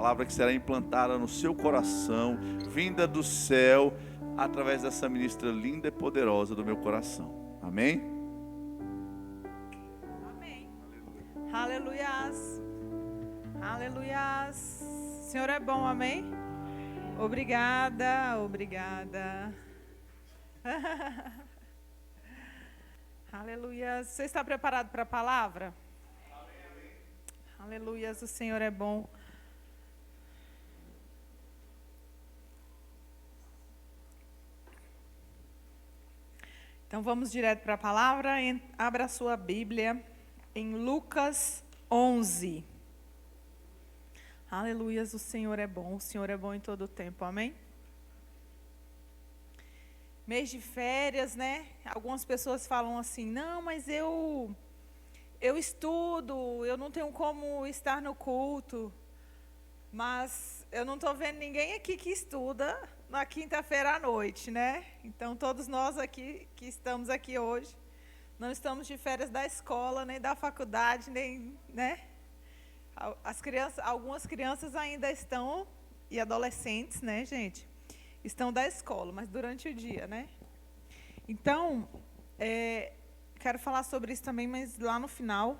palavra que será implantada no seu coração, vinda do céu, através dessa ministra linda e poderosa do meu coração. Amém? Amém. Aleluias. Aleluias. O Senhor é bom, amém? Obrigada, obrigada. Aleluias. Você está preparado para a palavra? Amém. Aleluias, o Senhor é bom. Então vamos direto para a palavra. Abra a sua Bíblia em Lucas 11. Aleluias, o Senhor é bom em todo o tempo, amém? Mês de férias, né? Algumas pessoas falam assim, não, mas eu estudo, eu não tenho como estar no culto. Mas eu não estou vendo ninguém aqui que estuda na quinta-feira à noite, né? Então, todos nós aqui que estamos aqui hoje, não estamos de férias da escola, nem da faculdade, nem, né? Algumas crianças ainda estão, e adolescentes, né, gente? Estão da escola, mas durante o dia, né? Então, quero falar sobre isso também, mas lá no final.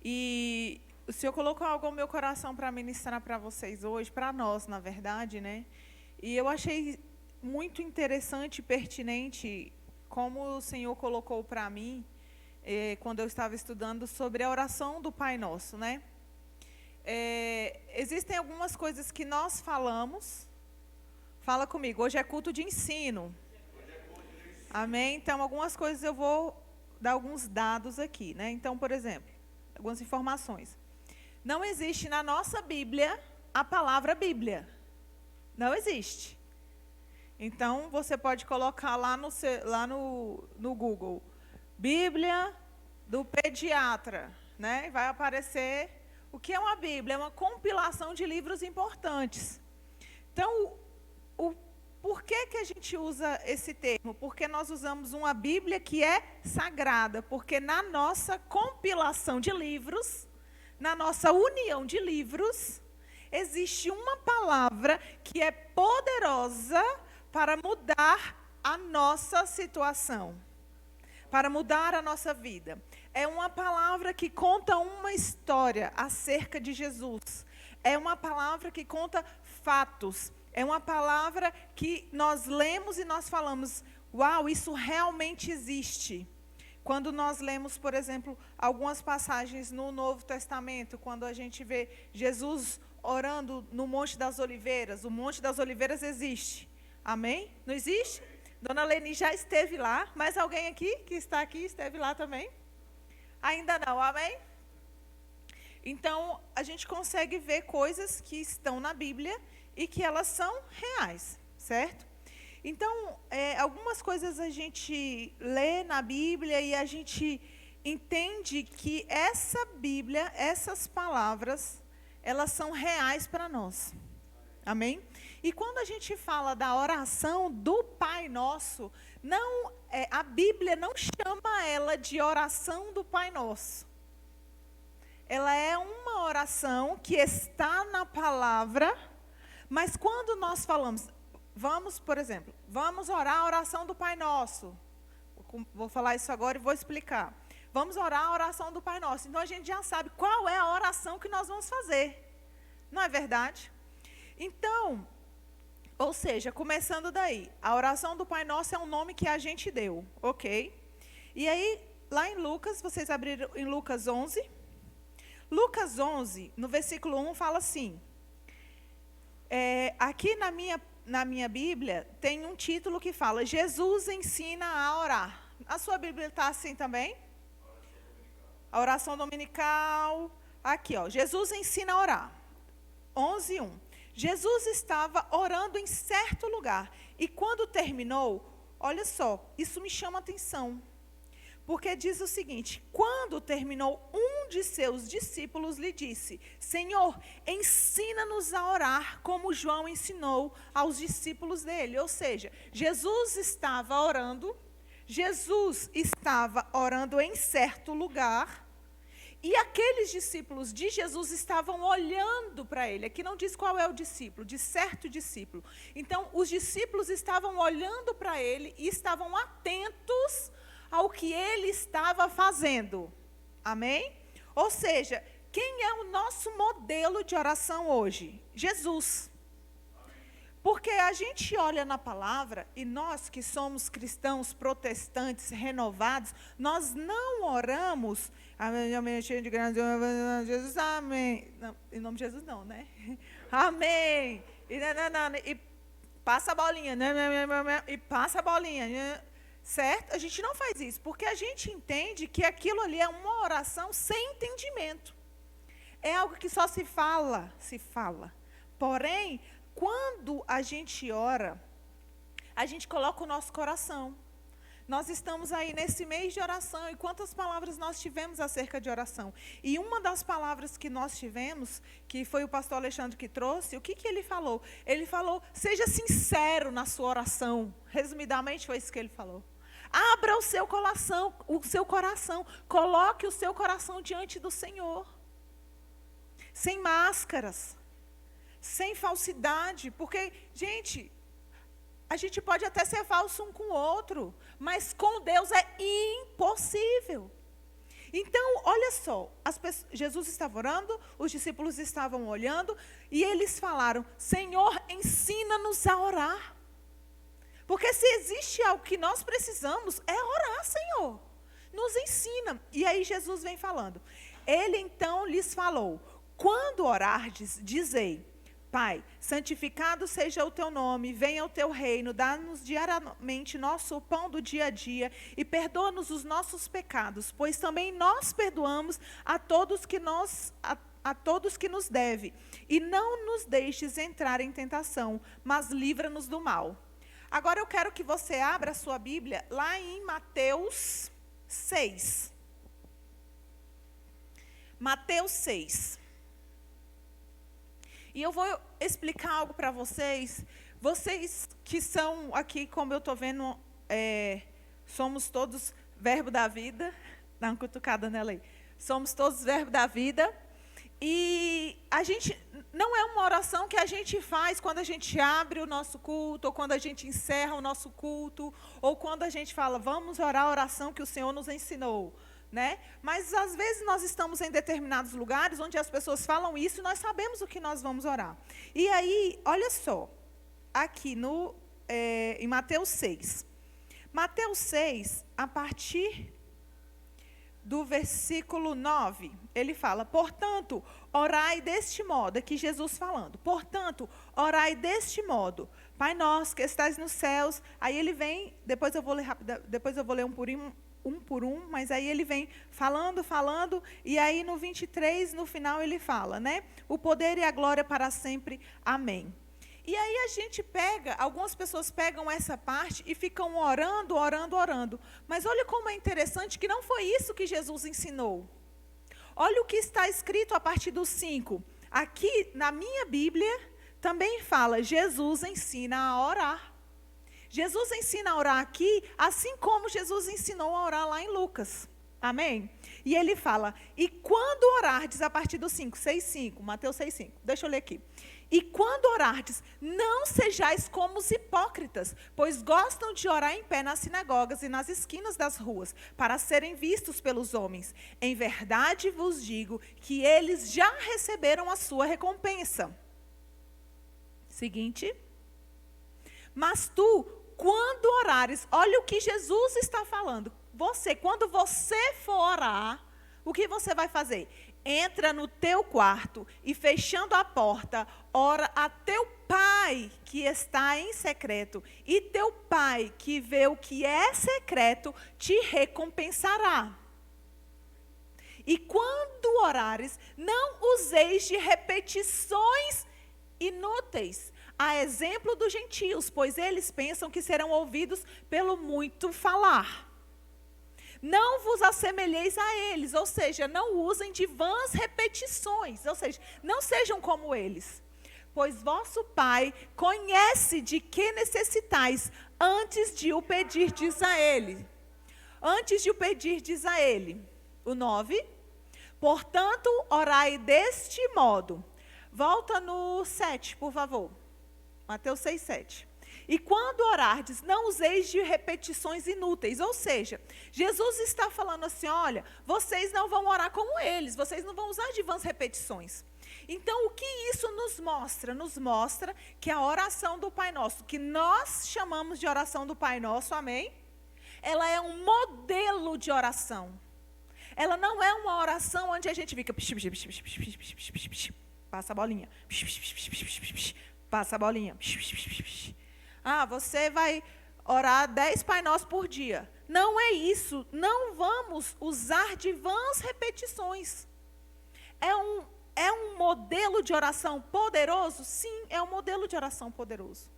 E o Senhor colocou algo ao meu coração para ministrar para vocês hoje, para nós, na verdade, né? E eu achei muito interessante e pertinente como o Senhor colocou para mim, quando eu estava estudando sobre a oração do Pai Nosso, né? Existem algumas coisas que nós falamos. Fala comigo, hoje é culto de ensino. Amém? Então, algumas coisas eu vou dar alguns dados aqui, né? Então, por exemplo, algumas informações. Não existe na nossa Bíblia a palavra Bíblia. Não existe. Então, você pode colocar lá no Google, Bíblia do pediatra, né? Vai aparecer o que é uma Bíblia, é uma compilação de livros importantes. Então, por que a gente usa esse termo? Porque nós usamos uma Bíblia que é sagrada, porque na nossa compilação de livros, na nossa união de livros, existe uma palavra que é poderosa para mudar a nossa situação, para mudar a nossa vida. É uma palavra que conta uma história acerca de Jesus. É uma palavra que conta fatos. É uma palavra que nós lemos e nós falamos, uau, isso realmente existe. Quando nós lemos, por exemplo, algumas passagens no Novo Testamento, quando a gente vê Jesus orando no Monte das Oliveiras, o Monte das Oliveiras existe. Amém? Não existe? Dona Leni já esteve lá, mas alguém aqui que está aqui esteve lá também? Ainda não, amém? Então, a gente consegue ver coisas que estão na Bíblia e que elas são reais, certo? Então, algumas coisas a gente lê na Bíblia e a gente entende que essa Bíblia, essas palavras, elas são reais para nós. Amém? E quando a gente fala da oração do Pai Nosso, a Bíblia não chama ela de oração do Pai Nosso. Ela é uma oração que está na palavra, mas quando nós falamos, por exemplo, vamos orar a oração do Pai Nosso. Vou falar isso agora e vou explicar. Vamos orar a oração do Pai Nosso. Então a gente já sabe qual é a oração que nós vamos fazer. Não é verdade? Então, ou seja, começando daí, a oração do Pai Nosso é um nome que a gente deu, ok? E aí, lá em Lucas, vocês abriram em Lucas 11. Lucas 11, no versículo 1, fala assim, aqui na minha Bíblia, tem um título que fala, Jesus ensina a orar. A sua Bíblia está assim também? A oração dominical. Aqui, ó, Jesus ensina a orar. 11:1. Jesus estava orando em certo lugar. E quando terminou, olha só, isso me chama a atenção. Porque diz o seguinte, quando terminou, um de seus discípulos lhe disse, Senhor, ensina-nos a orar como João ensinou aos discípulos dele. Ou seja, Jesus estava orando em certo lugar, E aqueles discípulos de Jesus estavam olhando para ele. Aqui não diz qual é o discípulo, de certo discípulo. Então, os discípulos estavam olhando para ele e estavam atentos ao que ele estava fazendo. Amém? Ou seja, quem é o nosso modelo de oração hoje? Jesus. Porque a gente olha na palavra e nós que somos cristãos protestantes renovados, nós não oramos, amém, cheio de graça, Jesus, amém. Não, em nome de Jesus não, né? Amém. E passa a bolinha, e passa a bolinha, certo? A gente não faz isso, porque a gente entende que aquilo ali é uma oração sem entendimento. É algo que só se fala. Porém, quando a gente ora, a gente coloca o nosso coração. Nós estamos aí nesse mês de oração, e quantas palavras nós tivemos acerca de oração? E uma das palavras que nós tivemos, que foi o pastor Alexandre que trouxe, o que ele falou? Ele falou, seja sincero na sua oração. Resumidamente foi isso que ele falou. Abra o seu coração, coloque o seu coração diante do Senhor. Sem máscaras. Sem falsidade, porque, gente, a gente pode até ser falso um com o outro, mas com Deus é impossível. Então, olha só, Jesus estava orando, os discípulos estavam olhando, e eles falaram, Senhor, ensina-nos a orar. Porque se existe algo que nós precisamos, é orar, Senhor. Nos ensina. E aí Jesus vem falando. Ele então lhes falou, quando orardes, dizei, Pai, santificado seja o teu nome, venha o teu reino, dá-nos diariamente nosso pão do dia a dia e perdoa-nos os nossos pecados, pois também nós perdoamos a todos que nos deve. E não nos deixes entrar em tentação, mas livra-nos do mal. Agora eu quero que você abra a sua Bíblia lá em Mateus 6. Mateus 6. E eu vou explicar algo para vocês. Vocês que são aqui, como eu estou vendo, somos todos verbo da vida. Dá uma cutucada nela aí. Somos todos verbo da vida. E a gente, não é uma oração que a gente faz quando a gente abre o nosso culto, ou quando a gente encerra o nosso culto, ou quando a gente fala, vamos orar a oração que o Senhor nos ensinou. Né? Mas às vezes nós estamos em determinados lugares onde as pessoas falam isso e nós sabemos o que nós vamos orar. E aí, olha só, aqui em Mateus 6. Mateus 6, a partir do versículo 9, ele fala, portanto, orai deste modo, aqui Jesus falando, portanto, orai deste modo, Pai nosso que estás nos céus, aí ele vem, depois eu vou ler rápido, depois eu vou ler um por um, mas aí ele vem falando, e aí no 23, no final ele fala, né? O poder e a glória para sempre, amém. E aí a gente pega, algumas pessoas pegam essa parte e ficam orando, mas olha como é interessante que não foi isso que Jesus ensinou. Olha o que está escrito a partir do 5. Aqui, na minha Bíblia, também fala, Jesus ensina a orar. Jesus ensina a orar aqui, assim como Jesus ensinou a orar lá em Lucas. Amém? E ele fala, e quando orardes, a partir do 5, 6,5, Mateus 6,5, deixa eu ler aqui. E quando orardes, não sejais como os hipócritas, pois gostam de orar em pé nas sinagogas e nas esquinas das ruas, para serem vistos pelos homens. Em verdade vos digo que eles já receberam a sua recompensa. Seguinte. Mas tu, quando orares, olha o que Jesus está falando. Quando você for orar, o que você vai fazer? Entra no teu quarto e fechando a porta, ora a teu pai que está em secreto. E teu pai que vê o que é secreto, te recompensará. E quando orares, não useis de repetições inúteis, a exemplo dos gentios, pois eles pensam que serão ouvidos pelo muito falar. Não vos assemelheis a eles, ou seja, não usem de vãs repetições, ou seja, não sejam como eles. Pois vosso Pai conhece de que necessitais antes de o pedirdes a Ele. Antes de o pedirdes a Ele. O 9. Portanto, orai deste modo. Volta no 7, por favor. Mateus 6, 7. E quando orardes, não useis de repetições inúteis. Ou seja, Jesus está falando assim, olha, vocês não vão orar como eles, vocês não vão usar de vãs repetições. Então, o que isso nos mostra? Nos mostra que a oração do Pai Nosso, que nós chamamos de oração do Pai Nosso, amém? Ela é um modelo de oração. Ela não é uma oração onde a gente fica... Passa a bolinha. Passa a bolinha. Ah, você vai orar 10 Pai Nossos por dia. Não é isso. Não vamos usar de vãs repetições. É um modelo de oração poderoso? Sim, é um modelo de oração poderoso.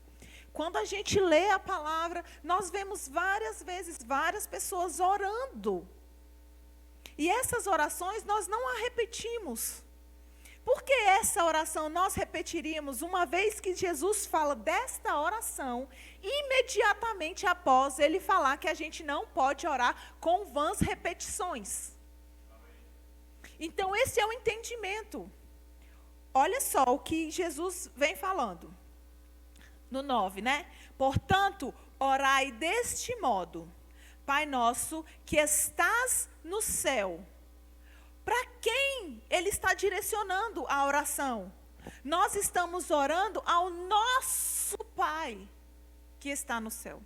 Quando a gente lê a palavra, nós vemos várias vezes, várias pessoas orando. E essas orações nós não a repetimos. Por que essa oração nós repetiríamos uma vez que Jesus fala desta oração, imediatamente após ele falar que a gente não pode orar com vãs repetições? Então, esse é o entendimento. Olha só o que Jesus vem falando. No 9, né? Portanto, orai deste modo. Pai nosso que estás no céu. Para quem ele está direcionando a oração? Nós estamos orando ao nosso Pai que está no céu.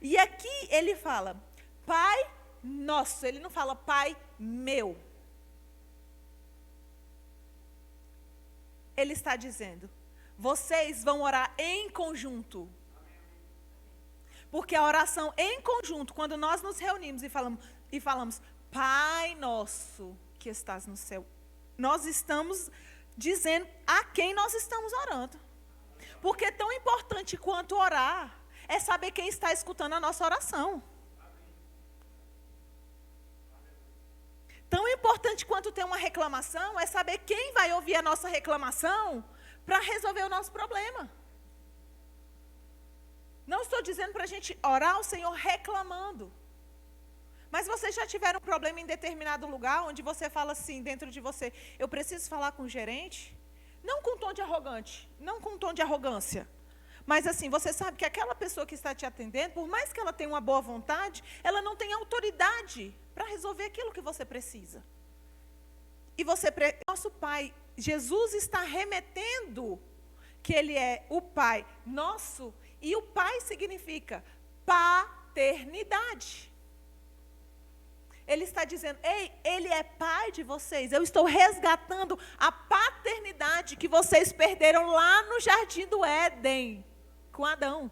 E aqui ele fala, Pai nosso. Ele não fala Pai meu. Ele está dizendo, vocês vão orar em conjunto. Porque a oração em conjunto, quando nós nos reunimos e falamos Pai nosso que estás no céu, nós estamos dizendo a quem nós estamos orando. Porque tão importante quanto orar é saber quem está escutando a nossa oração. Tão importante quanto ter uma reclamação é saber quem vai ouvir a nossa reclamação para resolver o nosso problema. Não estou dizendo para a gente orar ao Senhor reclamando. Mas vocês já tiveram um problema em determinado lugar, onde você fala assim, dentro de você, eu preciso falar com o gerente? Não com tom de arrogante, não com tom de arrogância. Mas assim, você sabe que aquela pessoa que está te atendendo, por mais que ela tenha uma boa vontade, ela não tem autoridade para resolver aquilo que você precisa. E nosso Pai, Jesus está remetendo que Ele é o Pai nosso, e o Pai significa paternidade. Ele está dizendo, ei, Ele é Pai de vocês, eu estou resgatando a paternidade que vocês perderam lá no Jardim do Éden, com Adão.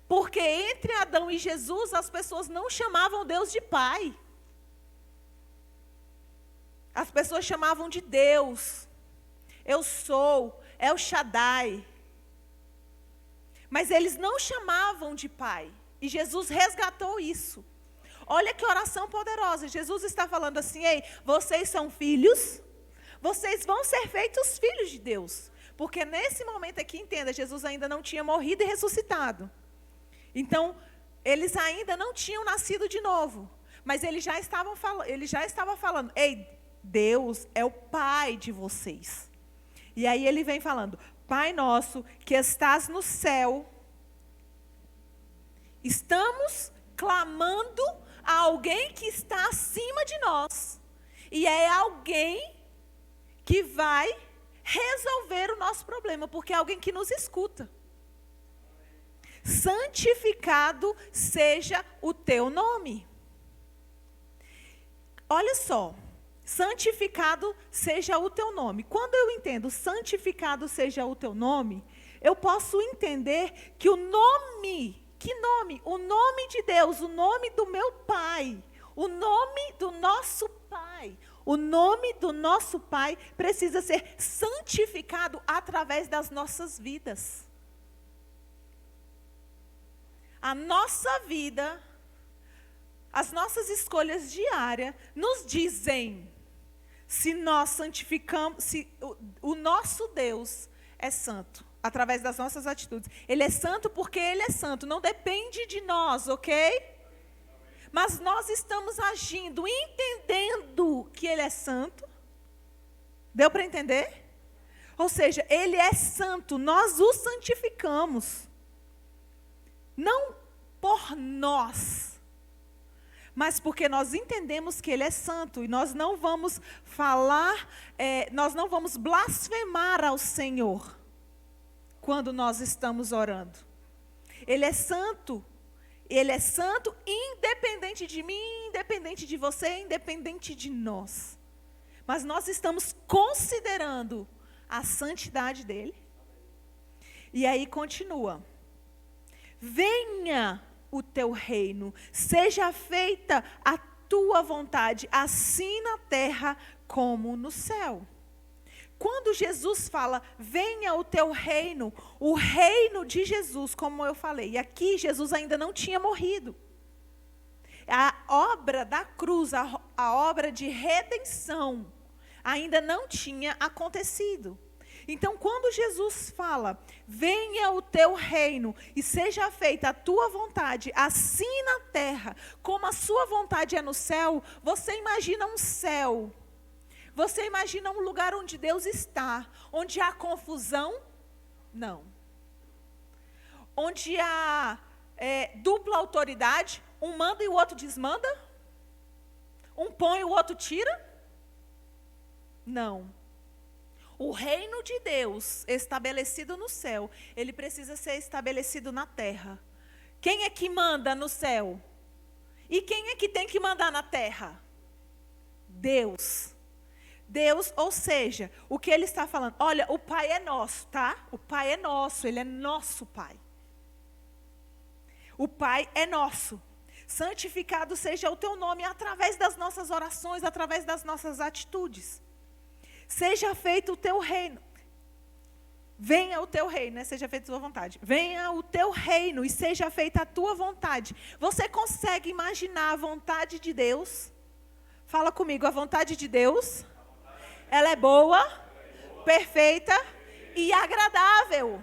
Porque entre Adão e Jesus, as pessoas não chamavam Deus de Pai. As pessoas chamavam de Deus. Eu sou, El Shaddai. Mas eles não chamavam de Pai. E Jesus resgatou isso. Olha que oração poderosa. Jesus está falando assim, ei, vocês são filhos, vocês vão ser feitos filhos de Deus. Porque nesse momento aqui, entenda, Jesus ainda não tinha morrido e ressuscitado. Então, eles ainda não tinham nascido de novo. Mas ele já estava falando, ei, Deus é o Pai de vocês. E aí ele vem falando, Pai nosso que estás no céu, estamos clamando a alguém que está acima de nós. E é alguém que vai resolver o nosso problema, porque é alguém que nos escuta. Santificado seja o teu nome. Olha só, santificado seja o teu nome. Quando eu entendo santificado seja o teu nome, eu posso entender que o nome, que nome? O nome de Deus, o nome do meu Pai, o nome do nosso Pai. O nome do nosso Pai precisa ser santificado através das nossas vidas. A nossa vida, as nossas escolhas diárias nos dizem se nós santificamos, se o nosso Deus é santo, através das nossas atitudes. Ele é santo porque Ele é santo, não depende de nós, ok? mas nós estamos agindo, entendendo que Ele é santo. Deu para entender? Ou seja, Ele é santo, nós o santificamos. Não por nós, mas porque nós entendemos que Ele é santo. E nós não vamos falar, nós não vamos blasfemar ao Senhor quando nós estamos orando. Ele é santo. Ele é santo, independente de mim, independente de você, independente de nós. Mas nós estamos considerando a santidade dele. E aí continua. Venha o teu reino, seja feita a tua vontade, assim na terra como no céu. Quando Jesus fala, venha o teu reino, o reino de Jesus, como eu falei, e aqui Jesus ainda não tinha morrido. A obra da cruz, a obra de redenção, ainda não tinha acontecido. Então, quando Jesus fala, venha o teu reino e seja feita a tua vontade, assim na terra, como a sua vontade é no céu, você imagina um céu. Você imagina um lugar onde Deus está, onde há confusão? Não. Onde há dupla autoridade, um manda e o outro desmanda? Um põe e o outro tira? Não. O reino de Deus, estabelecido no céu, ele precisa ser estabelecido na terra. Quem é que manda no céu? E quem é que tem que mandar na terra? Deus. Deus, ou seja, o que ele está falando? Olha, o Pai é nosso, tá? O Pai é nosso, Ele é nosso Pai. O Pai é nosso. Santificado seja o teu nome através das nossas orações, através das nossas atitudes. Seja feito o teu reino. Venha o teu reino, né? Seja feita a tua vontade. Venha o teu reino e seja feita a tua vontade. Você consegue imaginar a vontade de Deus? Fala comigo, a vontade de Deus, ela é boa, perfeita e agradável.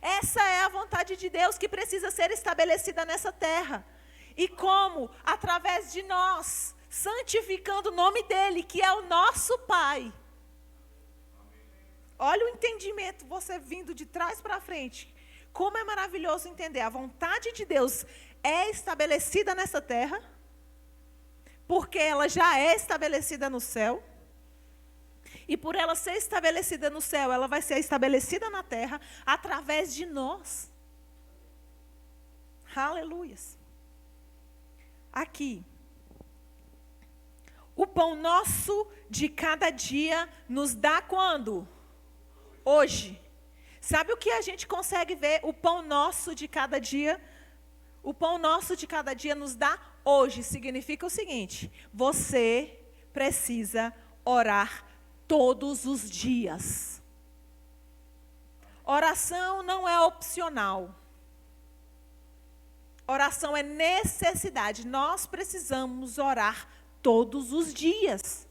Essa é a vontade de Deus que precisa ser estabelecida nessa terra. E como? Através de nós, santificando o nome dEle, que é o nosso Pai. Olha o entendimento, você vindo de trás para frente. Como é maravilhoso entender. A vontade de Deus é estabelecida nessa terra, porque ela já é estabelecida no céu. E por ela ser estabelecida no céu, ela vai ser estabelecida na terra através de nós. Aleluias. Aqui. O pão nosso de cada dia nos dá quando? Hoje. Sabe o que a gente consegue ver? O pão nosso de cada dia. O pão nosso de cada dia nos dá hoje. Significa o seguinte: você precisa orar todos os dias. Oração não é opcional. Oração é necessidade. Nós precisamos orar todos os dias.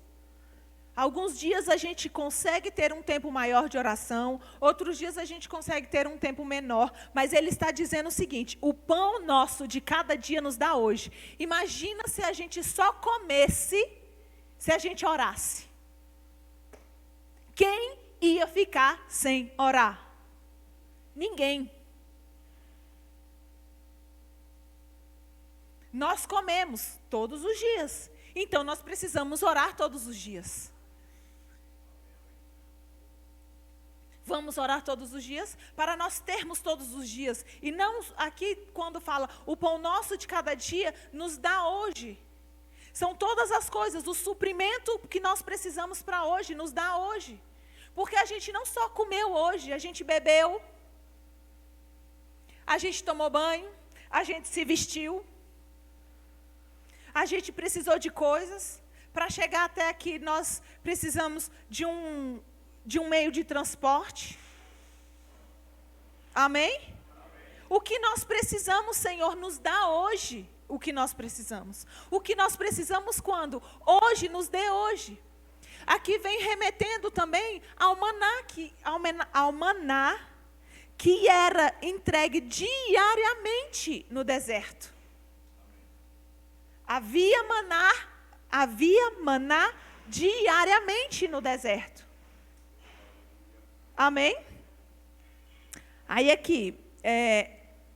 Alguns dias a gente consegue ter um tempo maior de oração, outros dias a gente consegue ter um tempo menor, mas ele está dizendo o seguinte: o pão nosso de cada dia nos dá hoje. Imagina se a gente só comesse, se a gente orasse. Quem ia ficar sem orar? Ninguém. Nós comemos todos os dias. Então, nós precisamos orar todos os dias. Vamos orar todos os dias para nós termos todos os dias. E não aqui quando fala o pão nosso de cada dia nos dá hoje. São todas as coisas, o suprimento que nós precisamos para hoje, nos dá hoje. Porque a gente não só comeu hoje, a gente bebeu, a gente tomou banho, a gente se vestiu, a gente precisou de coisas. Para chegar até aqui, nós precisamos de um meio de transporte. Amém? Amém? O que nós precisamos, Senhor, nos dá hoje o que nós precisamos. O que nós precisamos quando? Hoje, nos dê hoje. Aqui vem remetendo também ao maná que era entregue diariamente no deserto. Havia maná diariamente no deserto. Amém? Aí aqui,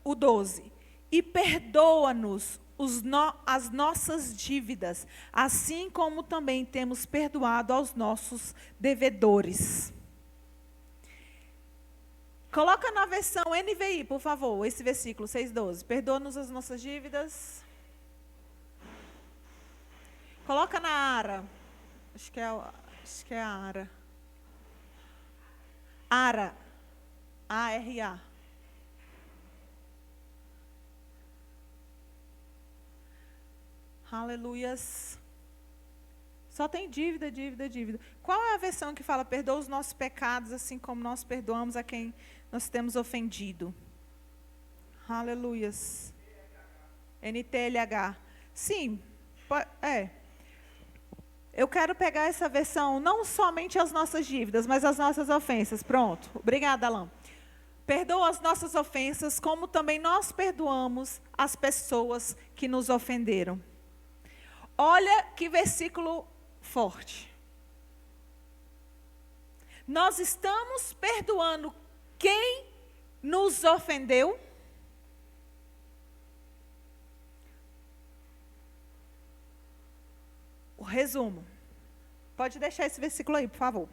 o 12. E perdoa-nos as nossas dívidas, assim como também temos perdoado aos nossos devedores. Coloca na versão NVI, por favor, esse versículo 6:12. Perdoa-nos as nossas dívidas. Coloca na ARA. Acho que é a ARA. ARA. ARA. Aleluias. Só tem dívida, dívida, dívida. Qual é a versão que fala, perdoa os nossos pecados, assim como nós perdoamos a quem nós temos ofendido? Aleluias. NTLH. Sim, eu quero pegar essa versão, não somente as nossas dívidas, mas as nossas ofensas. Pronto. Obrigada, Alain. Perdoa as nossas ofensas, como também nós perdoamos as pessoas que nos ofenderam. Olha que versículo forte. Nós estamos perdoando quem nos ofendeu? O resumo. Pode deixar esse versículo aí, por favor.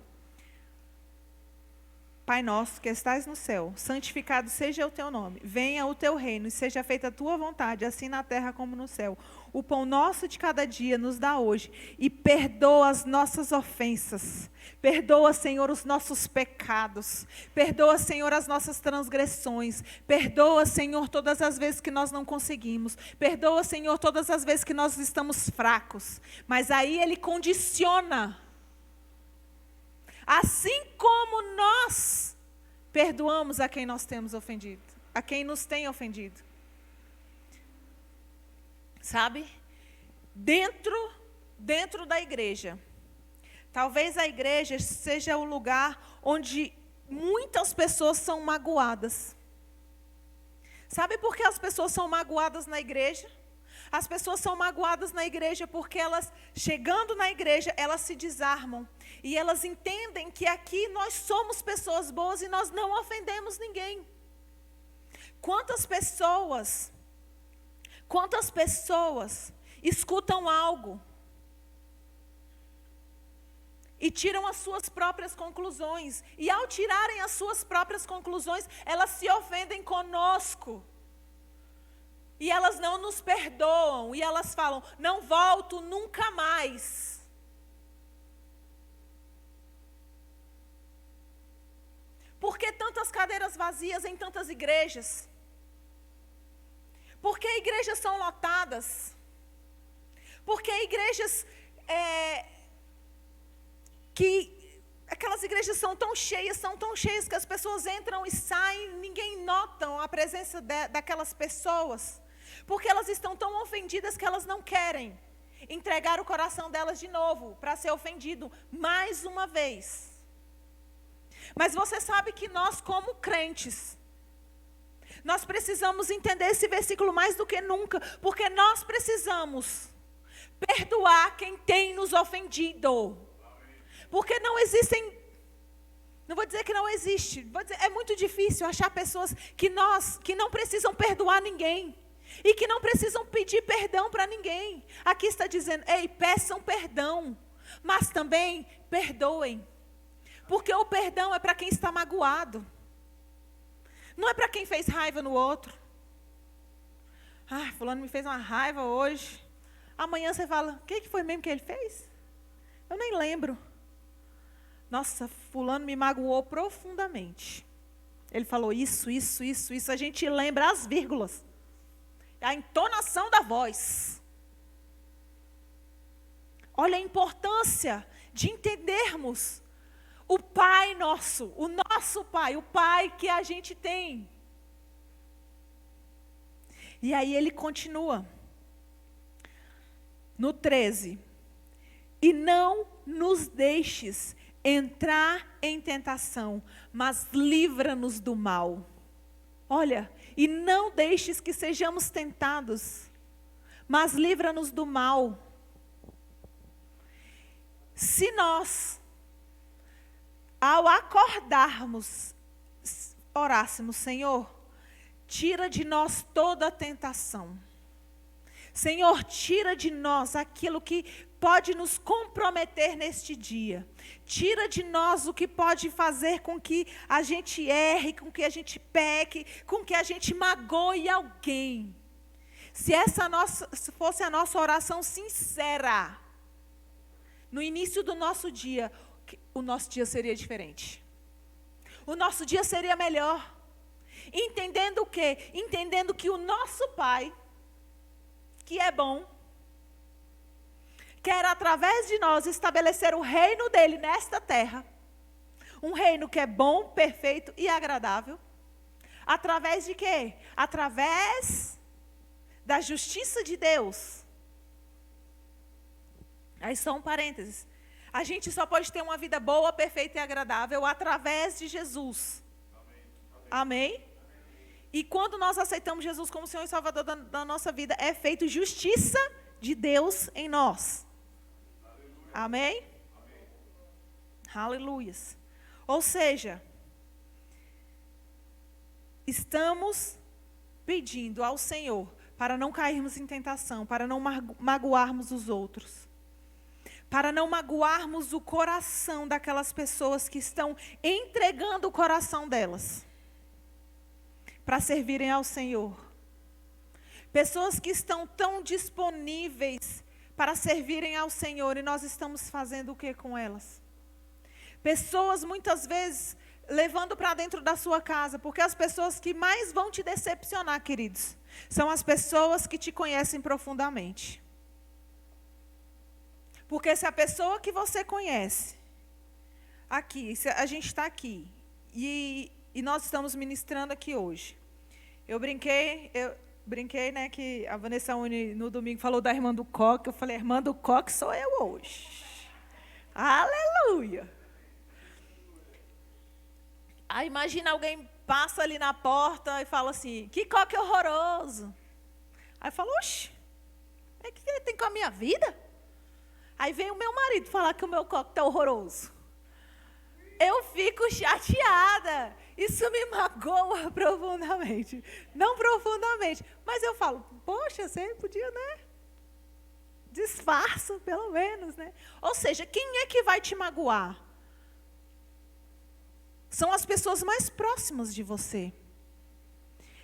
Pai nosso que estais no céu, santificado seja o teu nome. Venha o teu reino e seja feita a tua vontade, assim na terra como no céu. O pão nosso de cada dia nos dá hoje. E perdoa as nossas ofensas. Perdoa, Senhor, os nossos pecados. Perdoa, Senhor, as nossas transgressões. Perdoa, Senhor, todas as vezes que nós não conseguimos. Perdoa, Senhor, todas as vezes que nós estamos fracos. Mas aí Ele condiciona. Assim como nós perdoamos a quem nós temos ofendido, a quem nos tem ofendido. Sabe? Dentro da igreja. Talvez a igreja seja o lugar onde muitas pessoas são magoadas. Sabe por que as pessoas são magoadas na igreja? As pessoas são magoadas na igreja porque elas, chegando na igreja, elas se desarmam. E elas entendem que aqui nós somos pessoas boas e nós não ofendemos ninguém. Quantas pessoas escutam algo e tiram as suas próprias conclusões. E ao tirarem as suas próprias conclusões, elas se ofendem conosco. E elas não nos perdoam. E elas falam, não volto nunca mais. Por que tantas cadeiras vazias em tantas igrejas? Por que igrejas são lotadas? Por que igrejas aquelas igrejas são tão cheias que as pessoas entram e saem, ninguém nota a presença daquelas pessoas? Porque elas estão tão ofendidas que elas não querem entregar o coração delas de novo para ser ofendido mais uma vez. Mas você sabe que nós, como crentes, nós precisamos entender esse versículo mais do que nunca, porque nós precisamos perdoar quem tem nos ofendido. Porque não existem, não vou dizer que não existe, vou dizer, é muito difícil achar pessoas que não precisam perdoar ninguém. E que não precisam pedir perdão para ninguém. Aqui está dizendo, ei, peçam perdão, mas também perdoem. Porque o perdão é para quem está magoado. Não é para quem fez raiva no outro. Ah, fulano me fez uma raiva hoje. Amanhã você fala, o que foi mesmo que ele fez? Eu nem lembro. Nossa, fulano me magoou profundamente. Ele falou isso. A gente lembra as vírgulas. A entonação da voz. Olha a importância de entendermos o Pai nosso, o nosso Pai, o Pai que a gente tem. E aí ele continua. No 13. E não nos deixes entrar em tentação, mas livra-nos do mal. Olha, e não deixes que sejamos tentados, mas livra-nos do mal. Se nós, ao acordarmos, orássemos, Senhor, tira de nós toda a tentação. Senhor, tira de nós aquilo que pode nos comprometer neste dia. Tira de nós o que pode fazer com que a gente erre, com que a gente peque, com que a gente magoe alguém. Se fosse a nossa oração sincera, no início do nosso dia, o nosso dia seria diferente. O nosso dia seria melhor. Entendendo o quê? Entendendo que o nosso Pai, que é bom, quer através de nós estabelecer o reino dele nesta terra. Um reino que é bom, perfeito e agradável. Através de quê? Através da justiça de Deus. Aí só um parênteses. A gente só pode ter uma vida boa, perfeita e agradável através de Jesus. Amém? Amém? E quando nós aceitamos Jesus como Senhor e Salvador da nossa vida, é feito justiça de Deus em nós. Amém? Amém? Aleluias. Ou seja, estamos pedindo ao Senhor para não cairmos em tentação, para não magoarmos os outros, para não magoarmos o coração daquelas pessoas que estão entregando o coração delas para servirem ao Senhor. Pessoas que estão tão disponíveis para servirem ao Senhor e nós estamos fazendo o que com elas? Pessoas muitas vezes levando para dentro da sua casa, porque as pessoas que mais vão te decepcionar, queridos, são as pessoas que te conhecem profundamente. Porque se a pessoa que você conhece, aqui, se a gente está aqui, e nós estamos ministrando aqui hoje. Eu brinquei, né, que a Vanessa Uni no domingo falou da irmã do Coque, eu falei, irmã do Coque sou eu hoje. Aleluia! Aí imagina alguém passa ali na porta e fala assim, que coque horroroso. Aí fala, oxe, o que ele tem com a minha vida? Aí vem o meu marido falar que o meu coque está horroroso. Eu fico chateada. Isso me magoa profundamente. Não profundamente, mas eu falo, poxa, você podia, né? Disfarça, pelo menos, né? Ou seja, quem é que vai te magoar? São as pessoas mais próximas de você.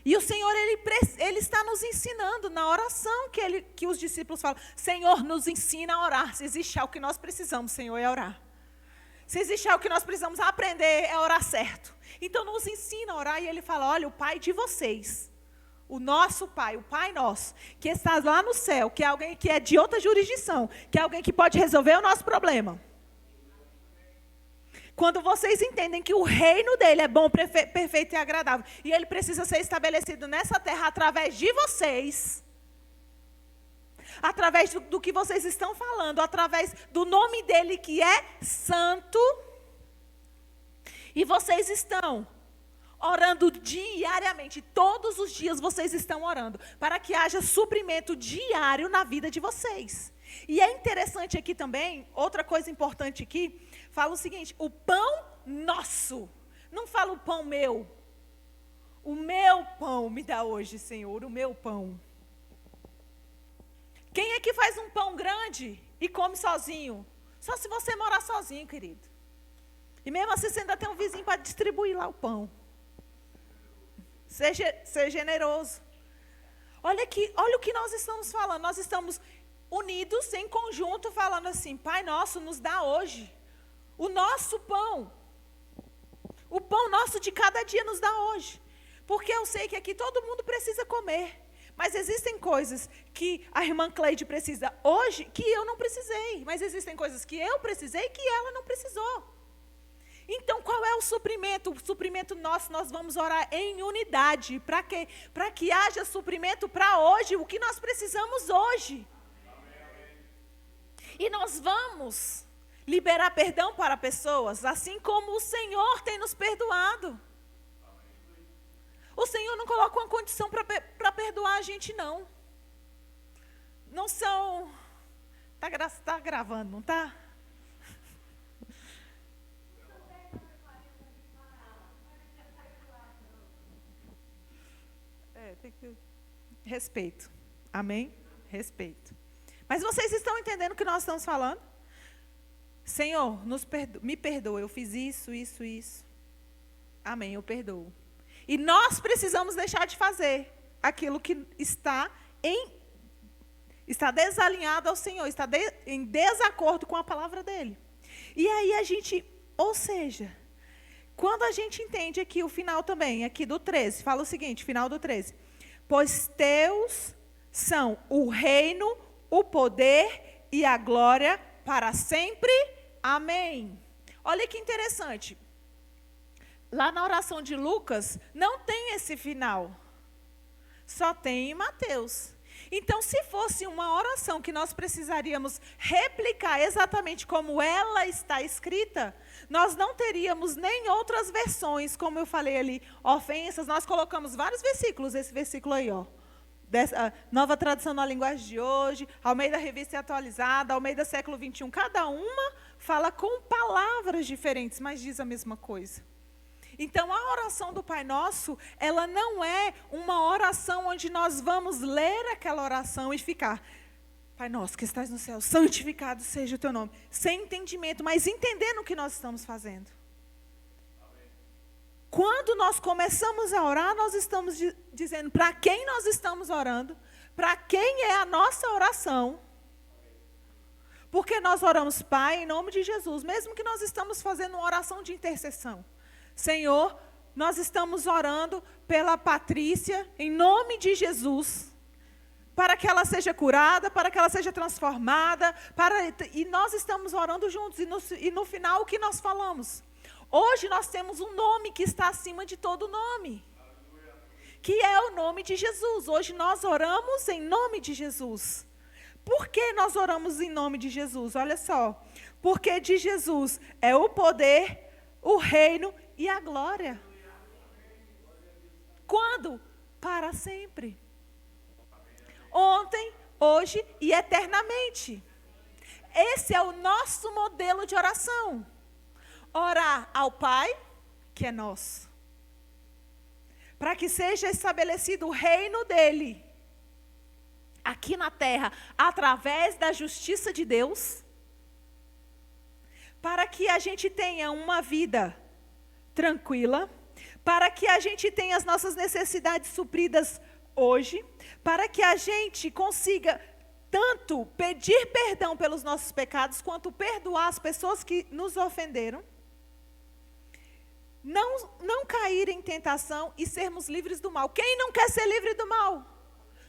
E o Senhor, Ele está nos ensinando na oração que os discípulos falam. Senhor, nos ensina a orar. Se existe algo que nós precisamos, Senhor, é orar. Se existe algo que nós precisamos aprender, é orar certo. Então, nos ensina a orar. E Ele fala, olha, o Pai de vocês, o nosso Pai, o Pai nosso, que está lá no céu, que é alguém que é de outra jurisdição, que é alguém que pode resolver o nosso problema. Quando vocês entendem que o reino dele é bom, perfeito e agradável, e ele precisa ser estabelecido nessa terra através de vocês, através do que vocês estão falando, através do nome dele que é santo, e vocês estão orando diariamente, todos os dias vocês estão orando, para que haja suprimento diário na vida de vocês. E é interessante aqui também, outra coisa importante aqui, fala o seguinte, o pão nosso, não fala o pão meu, o meu pão me dá hoje, Senhor, o meu pão. Quem é que faz um pão grande e come sozinho? Só se você morar sozinho, querido. E mesmo assim você ainda tem um vizinho para distribuir lá o pão. Seja generoso. Olha o que nós estamos falando, nós estamos unidos em conjunto falando assim, Pai nosso, nos dá hoje o nosso pão. O pão nosso de cada dia nos dá hoje. Porque eu sei que aqui todo mundo precisa comer. Mas existem coisas que a irmã Cleide precisa hoje que eu não precisei. Mas existem coisas que eu precisei que ela não precisou. Então, qual é o suprimento? O suprimento nosso, nós vamos orar em unidade. Para quê? Para que haja suprimento para hoje, o que nós precisamos hoje. E nós vamos liberar perdão para pessoas, assim como o Senhor tem nos perdoado. O Senhor não coloca uma condição para perdoar a gente, não. não são... Tá gravando, não tá? Tem que... Respeito. Amém? Respeito. Mas vocês estão entendendo o que nós estamos falando? Senhor, me perdoa, eu fiz isso. Amém, eu perdoo. E nós precisamos deixar de fazer aquilo que está desalinhado ao Senhor, está em desacordo com a palavra dEle. E aí a gente, ou seja, quando a gente entende aqui o final também, aqui do 13, fala o seguinte, final do 13. Pois teus são o reino, o poder e a glória para sempre. Amém. Olha que interessante. Lá na oração de Lucas, não tem esse final. Só tem em Mateus. Então, se fosse uma oração que nós precisaríamos replicar exatamente como ela está escrita, nós não teríamos nem outras versões, como eu falei ali, ofensas. Nós colocamos vários versículos, esse versículo aí, ó. Nova tradução na linguagem de hoje, Almeida Revista Atualizada, Almeida Século XXI. Cada uma fala com palavras diferentes, mas diz a mesma coisa. Então, a oração do Pai Nosso, ela não é uma oração onde nós vamos ler aquela oração e ficar, Pai Nosso que estás no céu, santificado seja o teu nome. Sem entendimento, mas entendendo o que nós estamos fazendo. Amém. Quando nós começamos a orar, nós estamos dizendo para quem nós estamos orando, para quem é a nossa oração. Porque nós oramos, Pai, em nome de Jesus, mesmo que nós estamos fazendo uma oração de intercessão. Senhor, nós estamos orando pela Patrícia, em nome de Jesus, para que ela seja curada, para que ela seja transformada, e nós estamos orando juntos, e no final o que nós falamos? Hoje nós temos um nome que está acima de todo nome, que é o nome de Jesus. Hoje nós oramos em nome de Jesus. Por que nós oramos em nome de Jesus? Olha só, porque de Jesus é o poder, o reino e a glória. Quando? Para sempre. Ontem, hoje e eternamente. Esse é o nosso modelo de oração. Orar ao Pai, que é nosso, para que seja estabelecido o reino dele, aqui na terra, através da justiça de Deus, para que a gente tenha uma vida tranquila, para que a gente tenha as nossas necessidades supridas hoje, para que a gente consiga tanto pedir perdão pelos nossos pecados, quanto perdoar as pessoas que nos ofenderam, não cair em tentação e sermos livres do mal. Quem não quer ser livre do mal?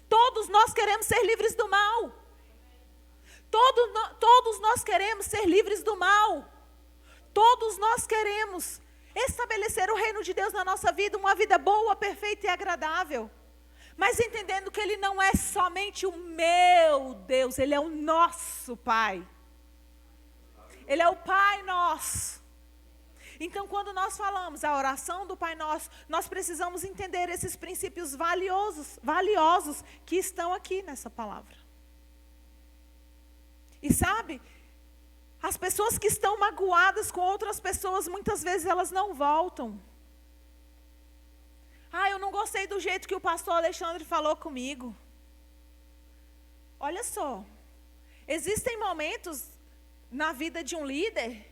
Todos nós queremos ser livres do mal. Todos nós queremos ser livres do mal. Todos nós queremos estabelecer o reino de Deus na nossa vida, uma vida boa, perfeita e agradável. Mas entendendo que Ele não é somente o meu Deus, Ele é o nosso Pai. Ele é o Pai nosso. Então, quando nós falamos a oração do Pai Nosso, nós precisamos entender esses princípios valiosos que estão aqui nessa palavra. E sabe, as pessoas que estão magoadas com outras pessoas, muitas vezes elas não voltam. Eu não gostei do jeito que o pastor Alexandre falou comigo. Olha só, existem momentos na vida de um líder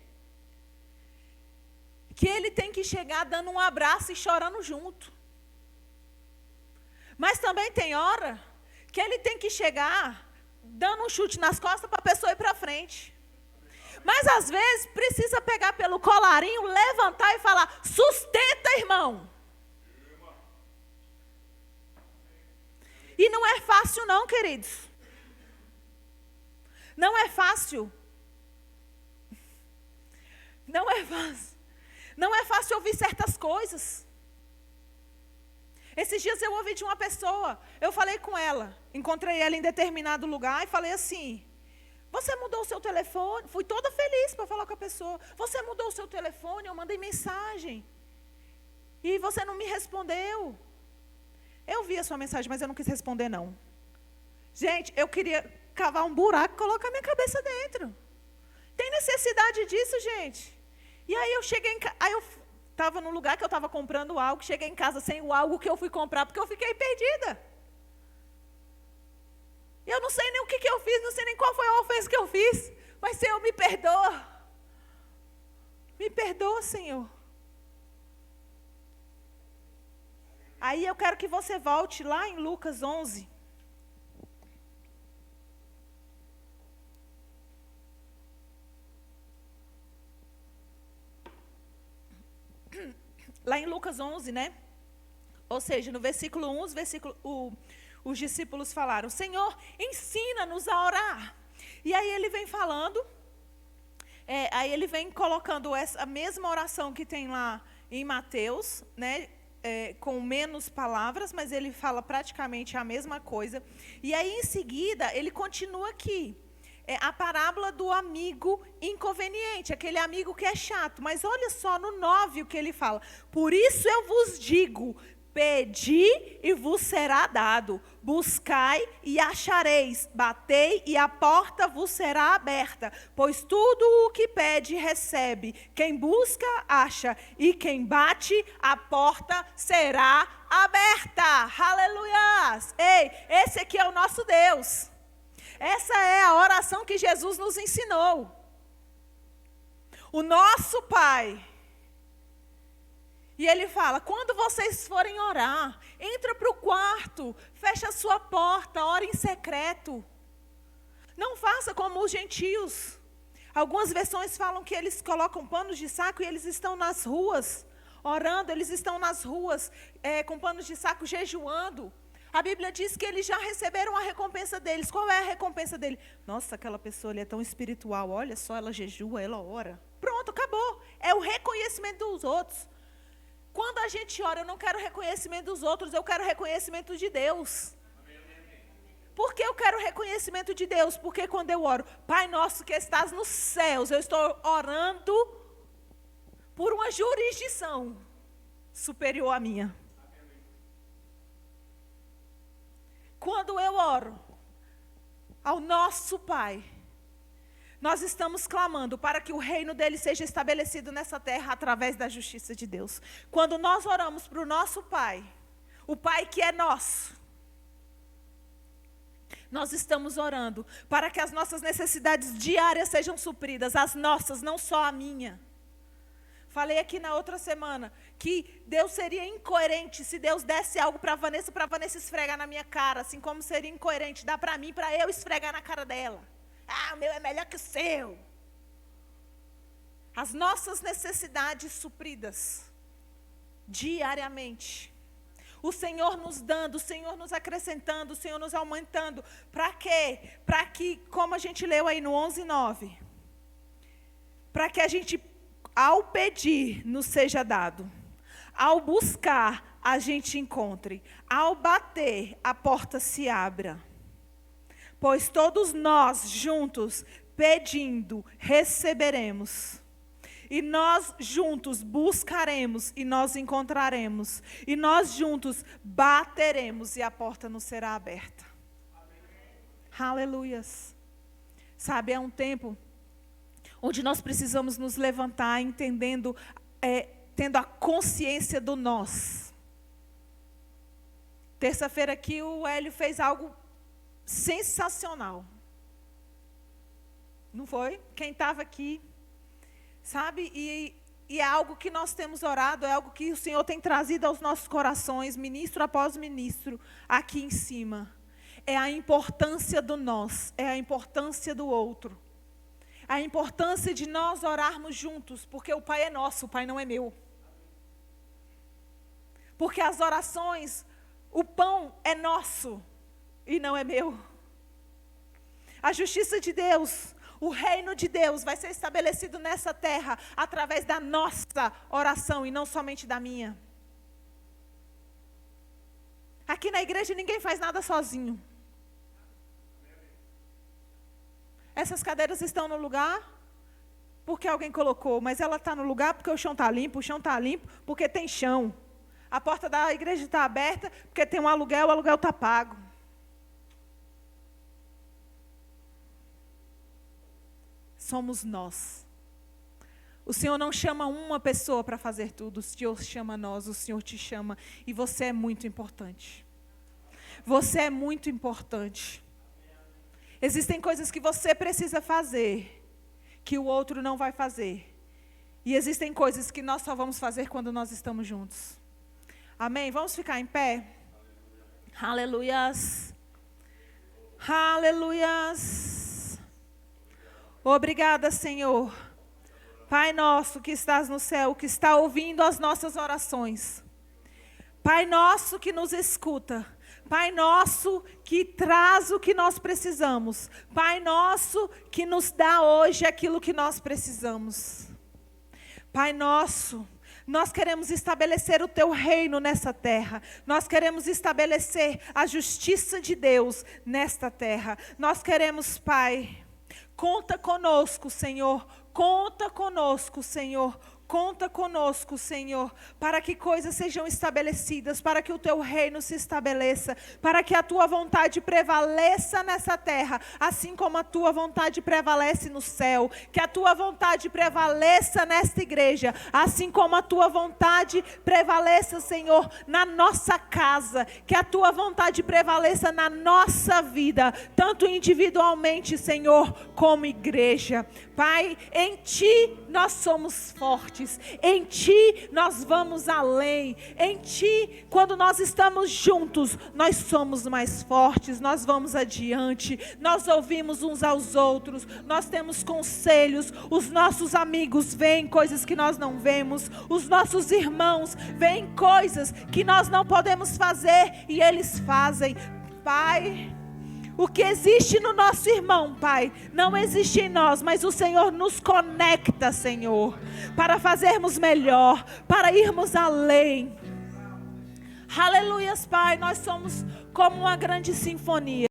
que ele tem que chegar dando um abraço e chorando junto. Mas também tem hora que ele tem que chegar dando um chute nas costas para a pessoa ir para frente. Mas às vezes precisa pegar pelo colarinho, levantar e falar, sustenta, irmão. E não é fácil não, queridos. Não é fácil. Não é fácil. Não é fácil ouvir certas coisas. Esses dias eu ouvi de uma pessoa, eu falei com ela, encontrei ela em determinado lugar e falei assim, você mudou o seu telefone? Fui toda feliz para falar com a pessoa. Você mudou o seu telefone? Eu mandei mensagem. E você não me respondeu. Eu vi a sua mensagem, mas eu não quis responder não. Gente, eu queria cavar um buraco e colocar minha cabeça dentro. Tem necessidade disso, gente? E aí eu cheguei em casa, aí eu estava num lugar que eu estava comprando algo, cheguei em casa sem o algo que eu fui comprar, porque eu fiquei perdida. Eu não sei nem o que eu fiz, não sei nem qual foi a ofensa que eu fiz, mas Senhor, me perdoa. Me perdoa, Senhor. Aí eu quero que você volte lá em Lucas 11. Lá em Lucas 11, né? Ou seja, no versículo 1, os discípulos falaram, Senhor, ensina-nos a orar. E aí ele vem falando, aí ele vem colocando essa mesma oração que tem lá em Mateus, né? Com menos palavras, mas ele fala praticamente a mesma coisa. E aí em seguida, ele continua aqui. A parábola do amigo inconveniente, aquele amigo que é chato. Mas olha só no 9 o que ele fala. Por isso eu vos digo, pedi e vos será dado. Buscai e achareis. Batei e a porta vos será aberta. Pois tudo o que pede, recebe. Quem busca, acha. E quem bate, a porta será aberta. Aleluias! Ei, esse aqui é o nosso Deus. Essa é a oração que Jesus nos ensinou. O nosso Pai. E ele fala, quando vocês forem orar, entra para o quarto, fecha a sua porta, ora em secreto. Não faça como os gentios. Algumas versões falam que eles colocam panos de saco e eles estão nas ruas, orando, eles estão nas ruas com panos de saco, jejuando. A Bíblia diz que eles já receberam a recompensa deles. Qual é a recompensa dele? Nossa, aquela pessoa ali é tão espiritual. Olha só, ela jejua, ela ora. Pronto, acabou. É o reconhecimento dos outros. Quando a gente ora, eu não quero reconhecimento dos outros, eu quero reconhecimento de Deus. Por que eu quero reconhecimento de Deus? Porque quando eu oro, Pai nosso que estás nos céus, eu estou orando por uma jurisdição superior à minha. Quando eu oro ao nosso Pai, nós estamos clamando para que o reino dele seja estabelecido nessa terra através da justiça de Deus. Quando nós oramos para o nosso Pai, o Pai que é nosso, nós estamos orando para que as nossas necessidades diárias sejam supridas, as nossas, não só a minha. Falei aqui na outra semana que Deus seria incoerente se Deus desse algo para a Vanessa esfregar na minha cara, assim como seria incoerente dar para mim, para eu esfregar na cara dela. Ah, o meu é melhor que o seu. As nossas necessidades supridas diariamente. O Senhor nos dando, o Senhor nos acrescentando, o Senhor nos aumentando. Para quê? Para que, como a gente leu aí no 11:9, para que a gente, ao pedir, nos seja dado. Ao buscar, a gente encontre. Ao bater, a porta se abra. Pois todos nós juntos, pedindo, receberemos. E nós juntos buscaremos e nós encontraremos. E nós juntos bateremos e a porta nos será aberta. Aleluias. Sabe, é um tempo onde nós precisamos nos levantar entendendo, tendo a consciência do nós. Terça-feira aqui o Hélio fez algo sensacional. Não foi? Quem estava aqui, sabe? E é algo que nós temos orado, é algo que o Senhor tem trazido aos nossos corações, ministro após ministro, aqui em cima. É a importância do nós, é a importância do outro. A importância de nós orarmos juntos, porque o Pai é nosso, o Pai não é meu. Porque as orações, o pão é nosso e não é meu. A justiça de Deus, o reino de Deus vai ser estabelecido nessa terra através da nossa oração e não somente da minha. Aqui na igreja ninguém faz nada sozinho. Essas cadeiras estão no lugar porque alguém colocou, mas ela está no lugar porque o chão está limpo porque tem chão. A porta da igreja está aberta porque tem um aluguel, o aluguel está pago. somos nós. O Senhor não chama uma pessoa para fazer tudo, o Senhor chama nós, o Senhor te chama, e você é muito importante. Você é muito importante. Existem coisas que você precisa fazer, que o outro não vai fazer. E existem coisas que nós só vamos fazer quando nós estamos juntos. Amém? Vamos ficar em pé? Aleluias. Aleluias. Obrigada, Senhor. Pai nosso que estás no céu, que está ouvindo as nossas orações. Pai nosso que nos escuta. Pai nosso que traz o que nós precisamos. Pai nosso que nos dá hoje aquilo que nós precisamos. Pai nosso, nós queremos estabelecer o teu reino nessa terra. Nós queremos estabelecer a justiça de Deus nesta terra. Nós queremos, Pai, conta conosco, Senhor. Conta conosco, Senhor. Conta conosco, Senhor, para que coisas sejam estabelecidas, para que o teu reino se estabeleça, para que a tua vontade prevaleça nessa terra, assim como a tua vontade prevalece no céu. Que a tua vontade prevaleça nesta igreja, assim como a tua vontade prevaleça, Senhor, na nossa casa. Que a tua vontade prevaleça na nossa vida, tanto individualmente, Senhor, como igreja. Pai, em Ti nós somos fortes, em Ti nós vamos além, em Ti, quando nós estamos juntos, nós somos mais fortes, nós vamos adiante, nós ouvimos uns aos outros, nós temos conselhos, os nossos amigos veem coisas que nós não vemos, os nossos irmãos veem coisas que nós não podemos fazer e eles fazem. Pai, o que existe no nosso irmão, Pai, não existe em nós, mas o Senhor nos conecta, Senhor, para fazermos melhor, para irmos além. Aleluias, Pai, nós somos como uma grande sinfonia.